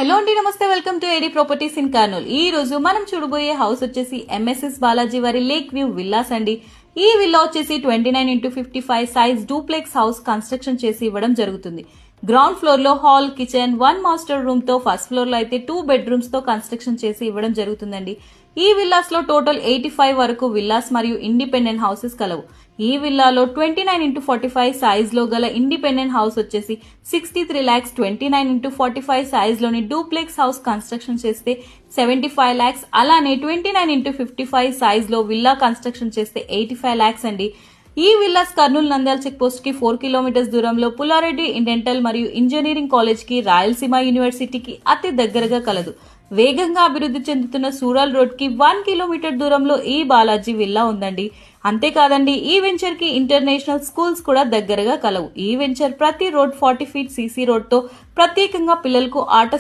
Hello అండి, నమస్తే. Welcome to AD properties in Kurnool. ఈ రోజు మనం చూడబోయే హౌస్ వచ్చేసి ఎంఎస్ఎస్ బాలాజీ వారి లేక్ వ్యూ విల్లాస్ అండి. ఈ విల్లా వచ్చేసి 29x55 size duplex house construction చేసి ఇవ్వడం జరుగుతుంది. గ్రౌండ్ ఫ్లోర్ లో హాల్, కిచెన్, 1 మాస్టర్ రూమ్ తో, ఫస్ట్ ఫ్లోర్ లో అయితే 2 బెడ్రూమ్స్ తో కన్స్ట్రక్షన్ చేసి ఇవ్వడం జరుగుతుందండి. ఈ విల్లాస్ లో టోటల్ 85 వరకు విల్లాస్ మరియు ఇండిపెండెంట్ హౌసెస్ కలవు. ఈ విల్లాలో 29x45 సైజ్ లో గల ఇండిపెండెంట్ హౌస్ వచ్చేసి 63 lakhs, 29x45 సైజ్ లోని డూప్లెక్స్ హౌస్ కన్స్ట్రక్షన్ చేస్తే 75 lakhs, అలానే 29x55 సైజ్ లో విల్లా కన్స్ట్రక్షన్ చేస్తే 85 lakhs అండి. ఈ villas Kurnool Nandyal check post కి 4 కిలోమీటర్స్ దూరంలో పుల్లారెడ్డి డెంటల్ మరియు ఇంజనీరింగ్ కాలేజ్ కి, రాయలసీమ యూనివర్సిటీకి అతి దగ్గరగా కలదు. వేగంగా అభివృద్ధి చెందుతున్న సూరాల్ రోడ్ కి 1 కిలోమీటర్ దూరంలో ఈ బాలాజీ విల్లా ఉందండి. అంతేకాదండి, ఈ వెంచర్ కి ఇంటర్నేషనల్ స్కూల్స్ కూడా దగ్గరగా కలవు. ఈ వెంచర్ ప్రతి రోడ్ 40 feet సీసీ రోడ్ తో ప్రత్యేకంగా పిల్లలకు ఆట